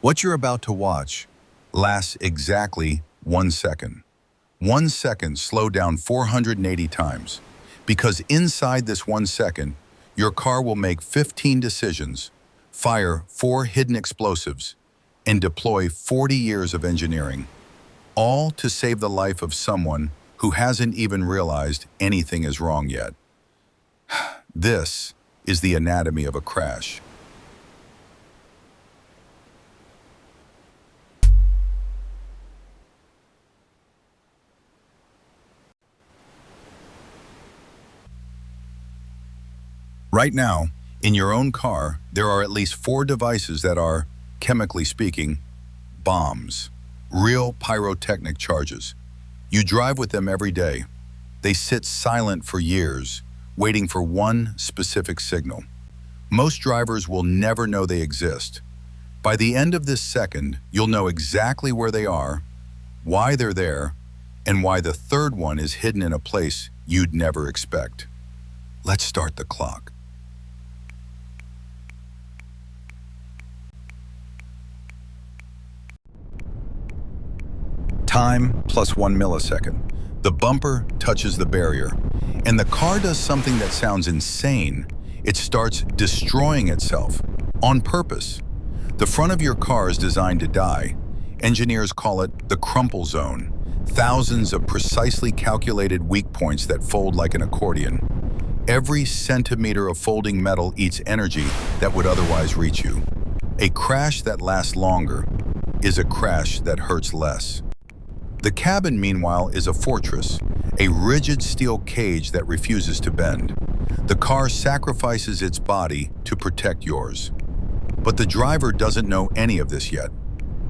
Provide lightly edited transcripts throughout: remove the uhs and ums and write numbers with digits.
What you're about to watch lasts exactly 1 second. 1 second slowed down 480 times. Because inside this 1 second, your car will make 15 decisions, fire 4 hidden explosives, and deploy 40 years of engineering, all to save the life of someone who hasn't even realized anything is wrong yet. This is the anatomy of a crash. Right now, in your own car, there are at least 4 devices that are, chemically speaking, bombs. Real pyrotechnic charges. You drive with them every day. They sit silent for years, waiting for one specific signal. Most drivers will never know they exist. By the end of this second, you'll know exactly where they are, why they're there, and why the third one is hidden in a place you'd never expect. Let's start the clock. Time plus 1 millisecond. The bumper touches the barrier, and the car does something that sounds insane. It starts destroying itself, on purpose. The front of your car is designed to die. Engineers call it the crumple zone. Thousands of precisely calculated weak points that fold like an accordion. Every centimeter of folding metal eats energy that would otherwise reach you. A crash that lasts longer is a crash that hurts less. The cabin, meanwhile, is a fortress, a rigid steel cage that refuses to bend. The car sacrifices its body to protect yours. But the driver doesn't know any of this yet.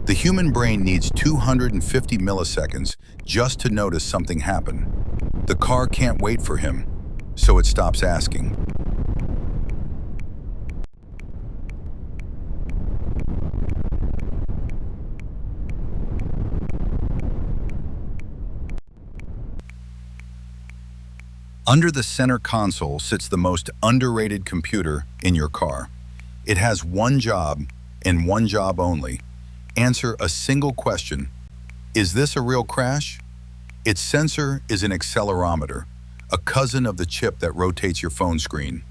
The human brain needs 250 milliseconds just to notice something happen. The car can't wait for him, so it stops asking. Under the center console sits the most underrated computer in your car. It has one job, and one job only. Answer a single question. Is this a real crash? Its sensor is an accelerometer, a cousin of the chip that rotates your phone screen.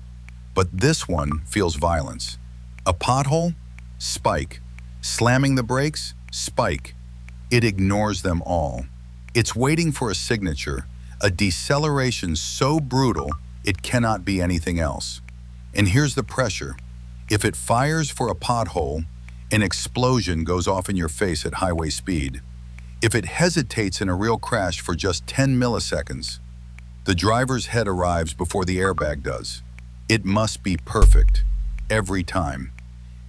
But this one feels violence. A pothole? Spike. Slamming the brakes? Spike. It ignores them all. It's waiting for a signature, a deceleration so brutal it cannot be anything else. And here's the pressure. If it fires for a pothole, an explosion goes off in your face at highway speed. If it hesitates in a real crash for just 10 milliseconds, the driver's head arrives before the airbag does. It must be perfect, every time.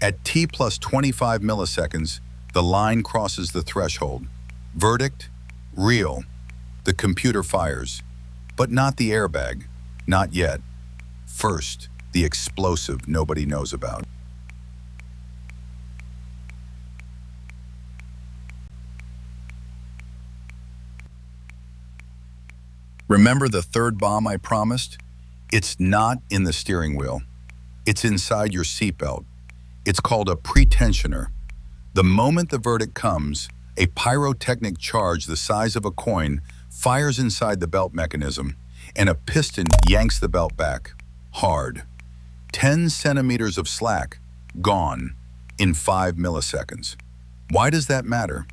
At T plus 25 milliseconds, the line crosses the threshold. Verdict? Real. The computer fires, but not the airbag, not yet. First, the explosive nobody knows about. Remember the third bomb I promised? It's not in the steering wheel. It's inside your seatbelt. It's called a pretensioner. The moment the verdict comes, a pyrotechnic charge the size of a coin fires inside the belt mechanism, and a piston yanks the belt back, hard. 10 centimeters of slack, gone, in 5 milliseconds. Why does that matter?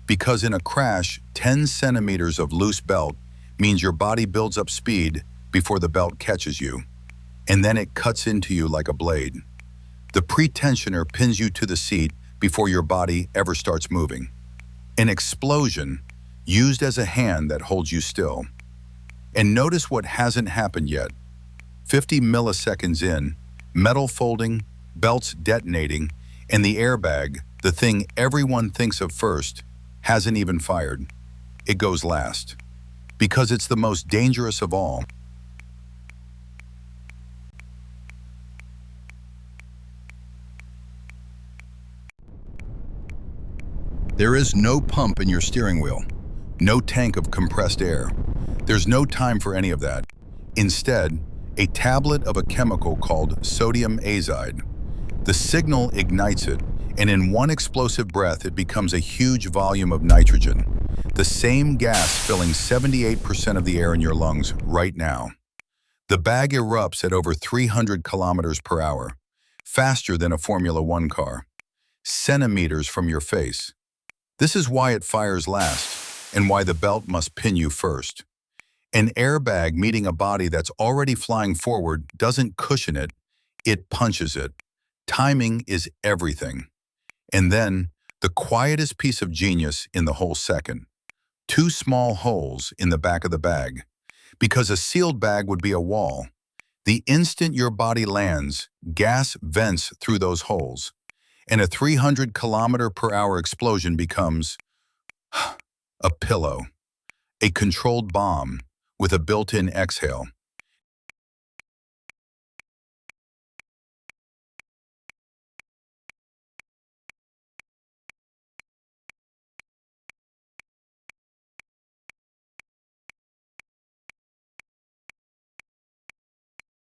Because in a crash, 10 centimeters of loose belt means your body builds up speed before the belt catches you, and then it cuts into you like a blade. The pretensioner pins you to the seat before your body ever starts moving. An explosion used as a hand that holds you still. And notice what hasn't happened yet. 50 milliseconds in, metal folding, belts detonating, and the airbag, the thing everyone thinks of first, hasn't even fired. It goes last. Because it's the most dangerous of all. There is no pump in your steering wheel. No tank of compressed air. There's no time for any of that. Instead, a tablet of a chemical called sodium azide. The signal ignites it, And in one explosive breath, it becomes a huge volume of nitrogen, the same gas filling 78% of the air in your lungs right now. The bag erupts at over 300 kilometers per hour, faster than a Formula One car, centimeters from your face. This is why it fires last, and why the belt must pin you first. An airbag meeting a body that's already flying forward doesn't cushion it, it punches it. Timing is everything. And then, the quietest piece of genius in the whole second. 2 small holes in the back of the bag. Because a sealed bag would be a wall. The instant your body lands, gas vents through those holes. And a 300 kilometer per hour explosion becomes a pillow, a controlled bomb with a built-in exhale.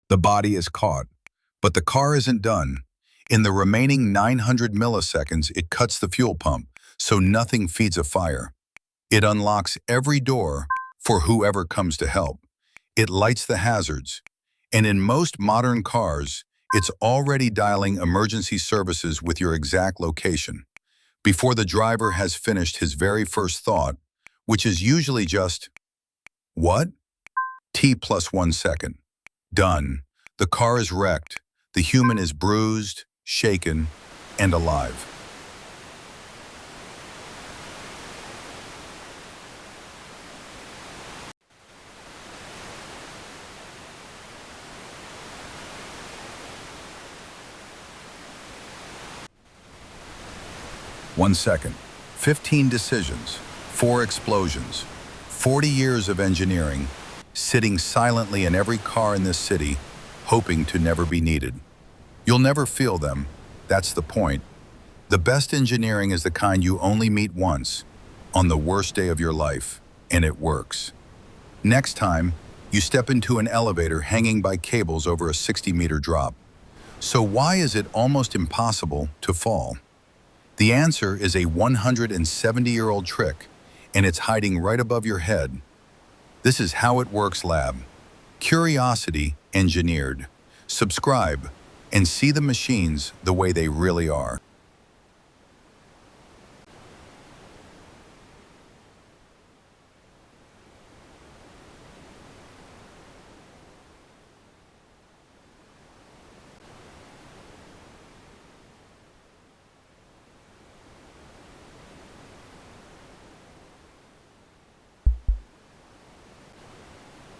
The body is caught, but the car isn't done. In the remaining 900 milliseconds, it cuts the fuel pump, so nothing feeds a fire. It unlocks every door for whoever comes to help. It lights the hazards. And in most modern cars, it's already dialing emergency services with your exact location, before the driver has finished his very first thought, which is usually just, "What?" T plus 1 second. Done. The car is wrecked. The human is bruised, shaken, and alive. One second. 15 decisions. 4 explosions. 40 years of engineering, sitting silently in every car in this city, hoping to never be needed. You'll never feel them. That's the point. The best engineering is the kind you only meet once, on the worst day of your life, and it works. Next time, you step into an elevator hanging by cables over a 60-meter drop. So why is it almost impossible to fall? The answer is a 170-year-old trick, and it's hiding right above your head. This is How It Works Lab. Curiosity engineered. Subscribe and see the machines the way they really are.